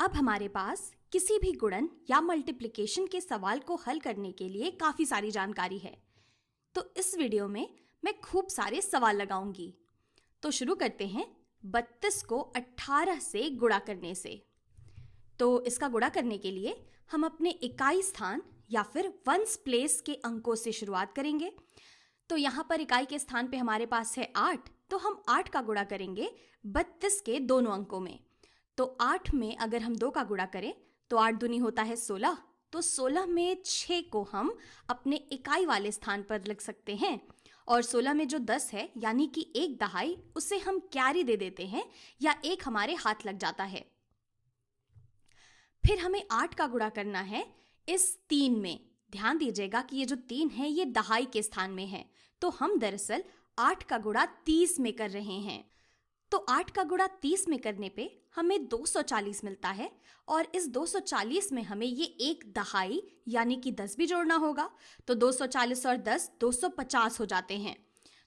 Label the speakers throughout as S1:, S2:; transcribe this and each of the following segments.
S1: अब हमारे पास किसी भी गुणन या मल्टीप्लिकेशन के सवाल को हल करने के लिए काफ़ी सारी जानकारी है। तो इस वीडियो में मैं खूब सारे सवाल लगाऊंगी। तो शुरू करते हैं 32 को 18 से गुणा करने से। तो इसका गुणा करने के लिए हम अपने इकाई स्थान या फिर वंस प्लेस के अंकों से शुरुआत करेंगे। तो यहाँ पर इकाई के स्थान पे हमारे पास है 8, तो हम 8 का गुणा करेंगे 32 के दोनों अंकों में। तो 8 में अगर हम 2 का गुणा करें तो 8 दूनी होता है 16, तो 16 में 6 को हम अपने इकाई वाले स्थान पर लिख सकते हैं। और 16 में जो 10 है यानी कि 1 दहाई, उसे हम कैरी दे देते हैं या 1 हमारे हाथ लग जाता है। फिर हमें 8 का गुणा करना है इस 3 में। ध्यान दीजिएगा कि ये जो 3 है ये दहाई के स्थान में है, तो हम दरअसल 8 का गुणा 30 में कर रहे हैं। तो 8 का गुणा 30 में करने पे हमें 240 मिलता है और इस 240 में हमें ये 1 दहाई यानी कि 10 भी जोड़ना होगा। तो 240 और 10 250 हो जाते हैं।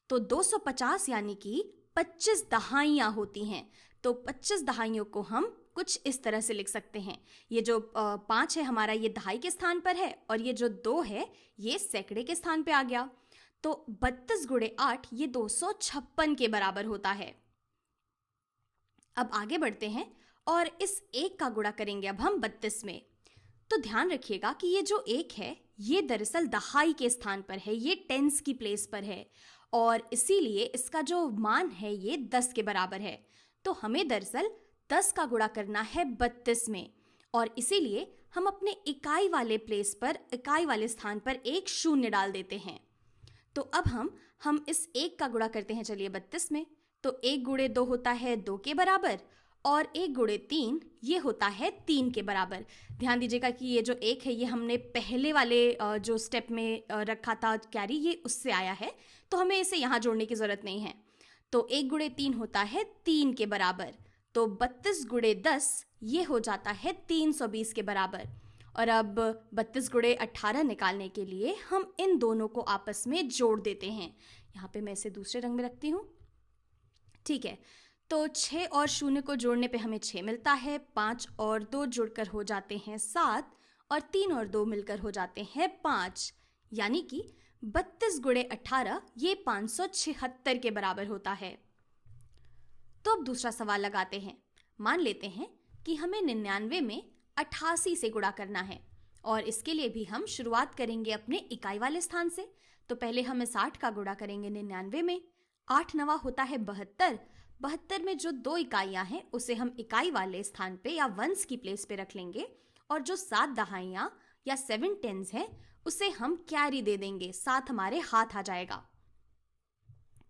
S1: तो 250 यानी कि 25 दहाइयाँ होती हैं। तो 25 दहाइयों को हम कुछ इस तरह से लिख सकते हैं। ये जो 5 है हमारा, ये दहाई के स्थान पर है और ये जो 2 है ये सैकड़े के स्थान पे आ गया। तो 32 गुणे 8 ये 256 के बराबर होता है। अब आगे बढ़ते हैं और इस 1 का गुणा करेंगे अब हम 32 में। तो ध्यान रखिएगा कि ये जो 1 है ये दरअसल दहाई के स्थान पर है, ये टेंस की प्लेस पर है और इसीलिए इसका जो मान है ये 10 के बराबर है। तो हमें दरअसल 10 का गुणा करना है 32 में और इसीलिए हम अपने इकाई वाले प्लेस पर, इकाई वाले स्थान पर एक शून्य डाल देते हैं। तो अब हम इस 1 का गुणा करते हैं चलिए 32 में। तो 1 गुणे 2 होता है 2 के बराबर और 1 गुणे 3 ये होता है 3 के बराबर। ध्यान दीजिएगा कि ये जो 1 है ये हमने पहले वाले जो स्टेप में रखा था कैरी, ये उससे आया है, तो हमें इसे यहाँ जोड़ने की ज़रूरत नहीं है। तो 1 गुणे 3 होता है 3 के बराबर। तो 32 गुणे 10 ये हो जाता है 320 के बराबर। और अब 32 गुणे 18 निकालने के लिए हम इन दोनों को आपस में जोड़ देते हैं। यहाँ पे मैं इसे दूसरे रंग में रखती हूँ। ठीक है, तो 6 और 0 को जोड़ने पे हमें 6 मिलता है, 5 और 2 जुड़कर हो जाते हैं 7 और 3 और 2 मिलकर हो जाते हैं 5, यानी कि 32 गुणे 18 ये 576 के बराबर होता है। तो अब दूसरा सवाल लगाते हैं। मान लेते हैं कि हमें 99 में 88 से गुणा करना है और इसके लिए भी हम शुरुआत करेंगे अपने इकाई वाले स्थान से। तो पहले हम इस 8 का गुणा करेंगे 99 में। 8 नवा होता है 72। 72 में जो 2 इकाइयाँ हैं उसे हम इकाई वाले स्थान पे या वंस की प्लेस पे रख लेंगे और जो 7 दहाइयाँ या 7 टेंस हैं उसे हम कैरी दे देंगे, 7 हमारे हाथ आ जाएगा।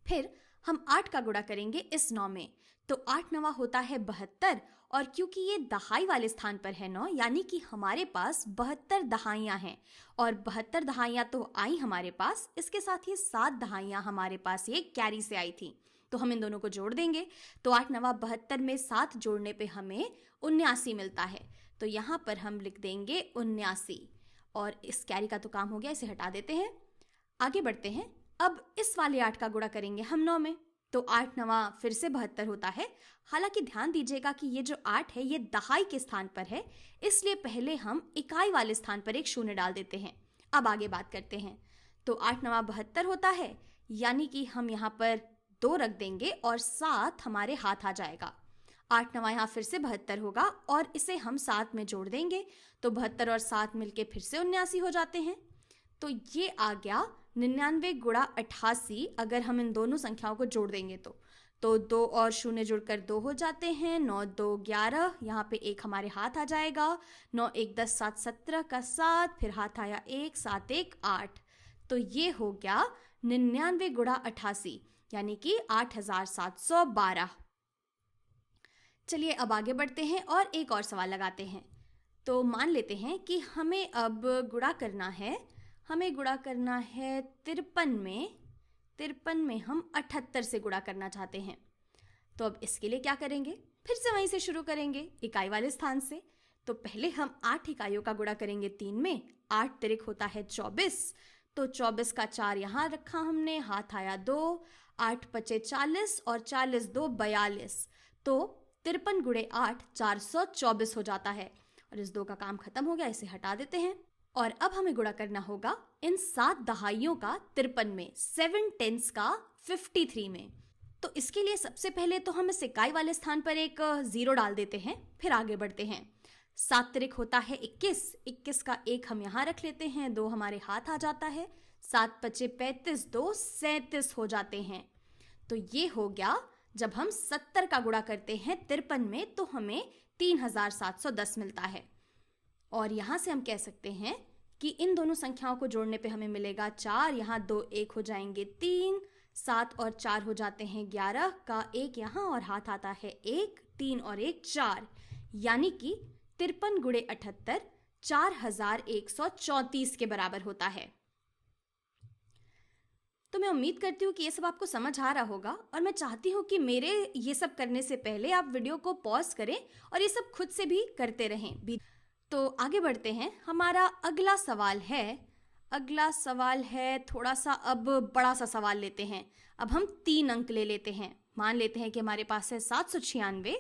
S1: फिर हम 8 का गुणा करेंगे इस 9 में। तो 8 नवा होता है 72 और क्योंकि ये दहाई वाले स्थान पर है 9, यानी कि हमारे पास 72 दहाइयाँ हैं और 72 दहाइयाँ तो आई हमारे पास, इसके साथ ये 7 दहाइयाँ हमारे पास ये कैरी से आई थी। तो हम इन दोनों को जोड़ देंगे। तो 8 नवा 72 में 7 जोड़ने पे हमें 79 मिलता है। तो यहाँ पर हम लिख देंगे 79 और इस कैरी का तो काम हो गया, इसे हटा देते हैं। आगे बढ़ते हैं। अब इस वाले 8 का गुणा करेंगे हम 9 में। तो 8 नवा फिर से 72 होता है। हालांकि ध्यान दीजिएगा कि ये जो 8 है ये दहाई के स्थान पर है, इसलिए पहले हम इकाई वाले स्थान पर एक शून्य डाल देते हैं। अब आगे बात करते हैं। तो 8 नवा 72 होता है, यानी कि हम यहाँ पर 2 रख देंगे और 7 हमारे हाथ आ जाएगा। 8 नवा यहाँ फिर से 72 होगा और इसे हम 7 में जोड़ देंगे। तो 72 और 7 मिलके फिर से 79 हो जाते हैं। तो ये आ गया 99 गुणा 88। अगर हम इन दोनों संख्याओं को जोड़ देंगे तो 2 और 0 जुड़कर 2 हो जाते हैं। 9 2 11, यहाँ पे 1 हमारे हाथ आ जाएगा। 9 1 10 7 17 का 7, फिर हाथ आया 1, 7 1 8। तो ये हो गया 99 गुणा 88 यानी कि 8712। चलिए अब आगे बढ़ते हैं और एक और सवाल लगाते हैं। तो मान लेते हैं कि हमें अब गुणा करना है, हमें गुणा करना है 53 में। 53 में हम 78 से गुणा करना चाहते हैं। तो अब इसके लिए क्या करेंगे, फिर से वहीं से शुरू करेंगे इकाई वाले स्थान से। तो पहले हम 8 इकाइयों का गुणा करेंगे 3 में। 8 तिरिक होता है 24। तो 24 का 4 यहाँ रखा हमने, हाथ आया 2। 8 पचे 40 और 40 2 42। तो 53 गुणे 8 424 हो जाता है। और इस 2 का काम खत्म हो गया, इसे हटा देते हैं। और अब हमें गुणा करना होगा इन 7 दहाइयों का 53 में, 7 टेंस का 53 में। तो इसके लिए सबसे पहले तो हम इस इकाई वाले स्थान पर एक 0 डाल देते हैं, फिर आगे बढ़ते हैं। 7 तिरिक होता है 21, 21 का 1 हम यहाँ रख लेते हैं, 2 हमारे हाथ आ जाता है। 7 पचे 35, 2 37 हो जाते हैं। तो ये हो गया जब हम 70 का गुणा करते हैं 53 में, तो हमें 3710 मिलता है। और यहाँ से हम कह सकते हैं कि इन दोनों संख्याओं को जोड़ने पे हमें मिलेगा 4, यहाँ 2 1 हो जाएंगे 3, 7 और 4 हो जाते हैं 11, का 1 यहाँ और हाथ आता है 1, 3 और 1 4, यानी कि 53 गुणे 78 4134 के बराबर होता है। तो मैं उम्मीद करती हूँ कि ये सब आपको समझ आ रहा होगा, और मैं चाहती हूँ कि मेरे ये सब करने से पहले आप वीडियो को पॉज करें और ये सब खुद से भी करते रहें। तो आगे बढ़ते हैं। हमारा अगला सवाल है थोड़ा सा अब बड़ा सा सवाल लेते हैं। अब हम 3 अंक ले लेते हैं। मान लेते हैं कि हमारे पास है 796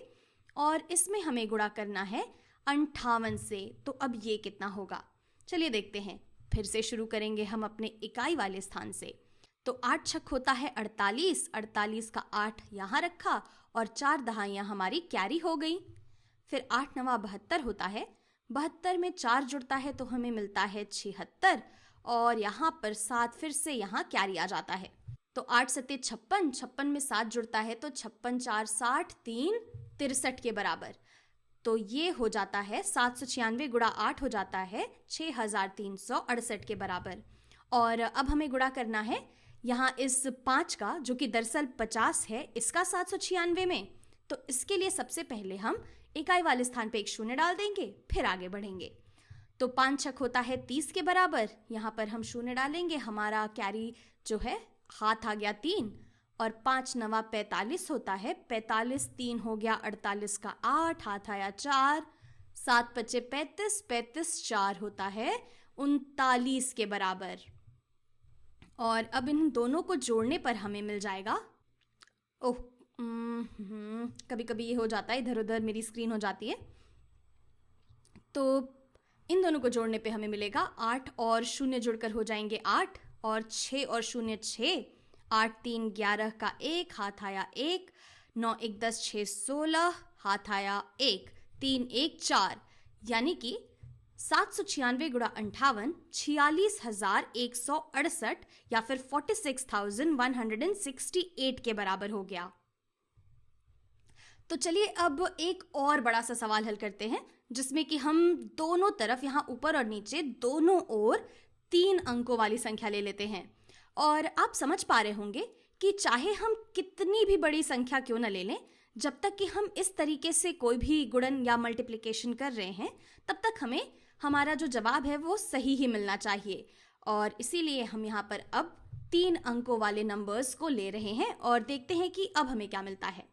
S1: और इसमें हमें गुणा करना है 58 से। तो अब ये कितना होगा, चलिए देखते हैं। फिर से शुरू करेंगे हम अपने इकाई वाले स्थान से। तो 8 छक होता है 48, 48 का 8 यहाँ रखा और 4 दहाइयाँ हमारी कैरी हो गई। फिर 8 नवा 72 होता है, 72 में 4 जुड़ता है तो हमें मिलता है 76, और यहाँ पर 7 फिर से यहाँ कैरी आ जाता है। तो 8 सत्ते 56, 56 में 7 जुड़ता है तो 56 4 60, 3 63 के बराबर। तो ये हो जाता है 796 गुणा 8 हो जाता है 6368 के बराबर। और अब हमें गुणा करना है यहाँ इस 5 का, जो कि दरअसल 50 है, इसका 796 में। तो इसके लिए सबसे पहले हम इकाई वाले स्थान पे एक शून्य डाल देंगे, फिर आगे बढ़ेंगे। तो 5 छक होता है 30 के बराबर, यहाँ पर हम शून्य डालेंगे, हमारा कैरी जो है हाथ आ गया 3, और 5 नवा 45 होता है, 45 3 हो गया 48 का 8, हाथ आया 4, 7 पचे 35, 35 4 होता है 39 के बराबर। और अब इन दोनों को जोड़ने पर हमें मिल जाएगा, कभी कभी ये हो जाता है, इधर उधर मेरी स्क्रीन हो जाती है। तो इन दोनों को जोड़ने पे हमें मिलेगा 8 और 0 जुड़कर हो जाएंगे 8, और 6 और 0 6, 8 3 11 का 1, हाथ आया 1, 9 1 10 6 16, हाथ आया 1, 3 1 4, यानी कि 796 गुणा 58 46,168 या फिर 46,168 के बराबर हो गया। तो चलिए अब एक और बड़ा सा सवाल हल करते हैं, जिसमें कि हम दोनों तरफ, यहाँ ऊपर और नीचे दोनों ओर 3 अंकों वाली संख्या ले लेते हैं। और आप समझ पा रहे होंगे कि चाहे हम कितनी भी बड़ी संख्या क्यों न ले लें, जब तक कि हम इस तरीके से कोई भी गुणन या मल्टीप्लिकेशन कर रहे हैं, तब तक हमें हमारा जो जवाब है वो सही ही मिलना चाहिए। और इसीलिए हम यहाँ पर अब 3 अंकों वाले नंबर्स को ले रहे हैं और देखते हैं कि अब हमें क्या मिलता है।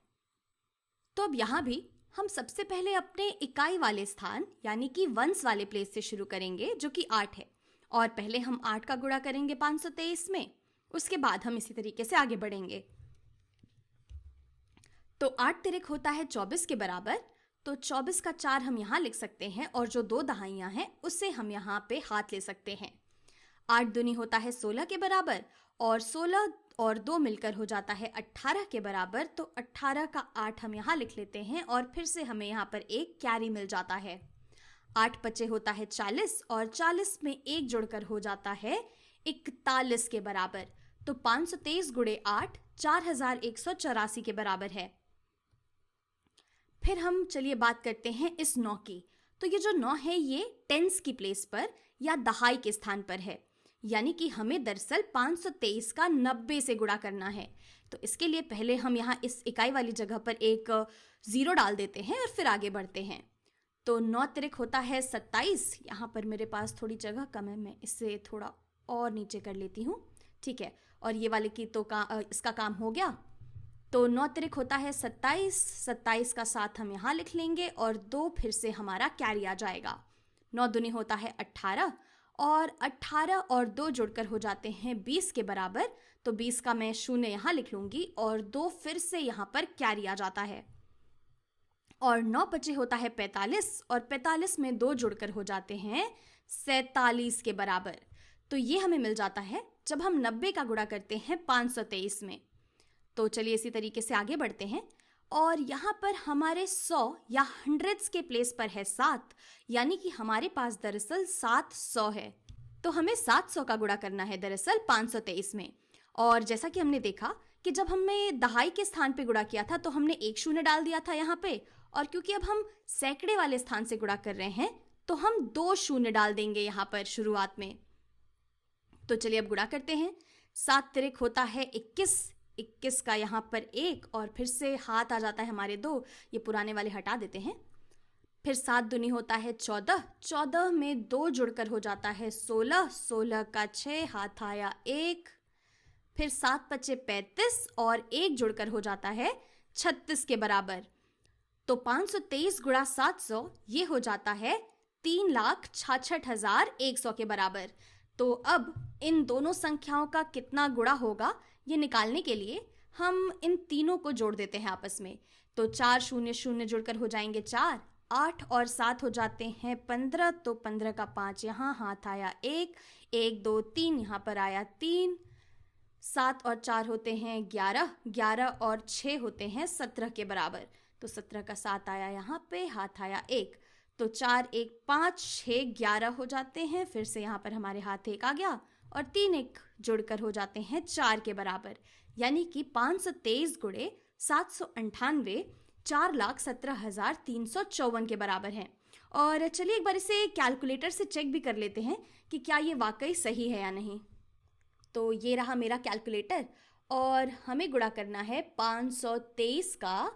S1: तो अब यहाँ भी हम सबसे पहले अपने इकाई वाले स्थान यानी कि वंस वाले प्लेस से शुरू करेंगे, जो कि 8 है। और पहले हम 8 का गुणा करेंगे 523 में, उसके बाद हम इसी तरीके से आगे बढ़ेंगे। तो 8 तिरिक होता है 24 के बराबर, तो 24 का 4 हम यहाँ लिख सकते हैं, और जो 2 दहाइयाँ हैं उससे हम यहाँ पे हाथ ले सकते हैं। 8 दूनी होता है 16 के बराबर, और 16 और 2 मिलकर हो जाता है 18 के बराबर। तो 18 का 8 हम यहाँ लिख लेते हैं, और फिर से हमें यहाँ पर एक कैरी मिल जाता है। 8 पचे होता है 40, और 40 में 1 जुड़कर हो जाता है 41 के बराबर। तो 523 गुणे 8 4184 के बराबर है। फिर हम चलिए बात करते हैं इस 9 की। तो ये जो 9 है ये टेंस की प्लेस पर या दहाई के स्थान पर है, यानी कि हमें दरअसल 523 का 90 से गुणा करना है। तो इसके लिए पहले हम यहाँ इस इकाई वाली जगह पर एक 0 डाल देते हैं और फिर आगे बढ़ते हैं। तो 9 तिरिक होता है 27, यहाँ पर मेरे पास थोड़ी जगह कम है, मैं इसे थोड़ा और नीचे कर लेती हूँ, ठीक है। और ये वाले की तो इसका काम हो गया। तो 9 तिरिक होता है 27, 27 का 7 हम यहाँ लिख लेंगे, और 2 फिर से हमारा कैरी आ जाएगा। 9 दूनी होता है 18, और 18 और 2 जुड़कर हो जाते हैं 20 के बराबर। तो 20 का मैं 0 यहाँ लिख लूँगी, और 2 फिर से यहाँ पर कैरी आ जाता है। और 9 बचे होता है 45 और 45 में 2 जुड़कर हो जाते हैं 47 के बराबर। तो ये हमें मिल जाता है जब हम 90 का गुणा करते हैं 523 में। तो चलिए इसी तरीके से आगे बढ़ते हैं और यहाँ पर हमारे 100 या हंड्रेड्स के प्लेस पर है 7, यानी कि हमारे पास दरअसल 700 है। तो हमें 700 का गुणा करना है दरअसल 523 में। और जैसा कि हमने देखा कि जब हमने दहाई के स्थान पे गुणा किया था तो हमने एक शून्य डाल दिया था यहाँ पे, और क्योंकि अब हम सैकड़े वाले स्थान से गुणा कर रहे हैं तो हम 2 शून्य डाल देंगे यहाँ पर शुरुआत में। तो चलिए अब गुणा करते हैं। 7 तिरिक होता है 21, 21 का यहाँ पर 1 और फिर से हाथ आ जाता है हमारे 2, ये पुराने वाले हटा देते हैं। फिर 7 दूनी होता है 14, 14 में 2 जुड़कर हो जाता है 16, 16 का 6, हाथ आया 1। फिर 7 पचे 35 और 1 जुड़कर हो जाता है 36 के बराबर। तो 523 गुणा 700 ये हो जाता है 3,66,100 के बराबर। तो अब इन दोनों संख्याओं का कितना गुणा होगा ये निकालने के लिए हम इन तीनों को जोड़ देते हैं आपस में। तो 4 शून्य शून्य जुड़कर हो जाएंगे 4, 8 और 7 हो जाते हैं 15, तो 15 का 5 यहाँ, हाथ आया 1, 1 2 3 यहाँ पर आया 3, 7 और 4 होते हैं 11, 11 और 6 होते हैं 17 के बराबर। तो 17 का 7 आया यहाँ पे, हाथ आया 1, तो 4 1 5 6 11 हो जाते हैं। फिर से यहाँ पर हमारे हाथ 1 आ गया और 3 1 जुड़कर हो जाते हैं 4 के बराबर, यानी कि 523 गुणे 798 4,17,354 के बराबर है। और चलिए एक बार इसे कैलकुलेटर से चेक भी कर लेते हैं कि क्या ये वाकई सही है या नहीं। तो ये रहा मेरा कैलकुलेटर और हमें गुणा करना है 523 का,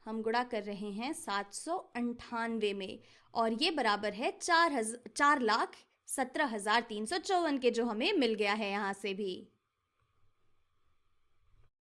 S1: हम गुणा कर रहे हैं 798 में, और ये बराबर है 4,17,354 के, जो हमें मिल गया है यहाँ से भी।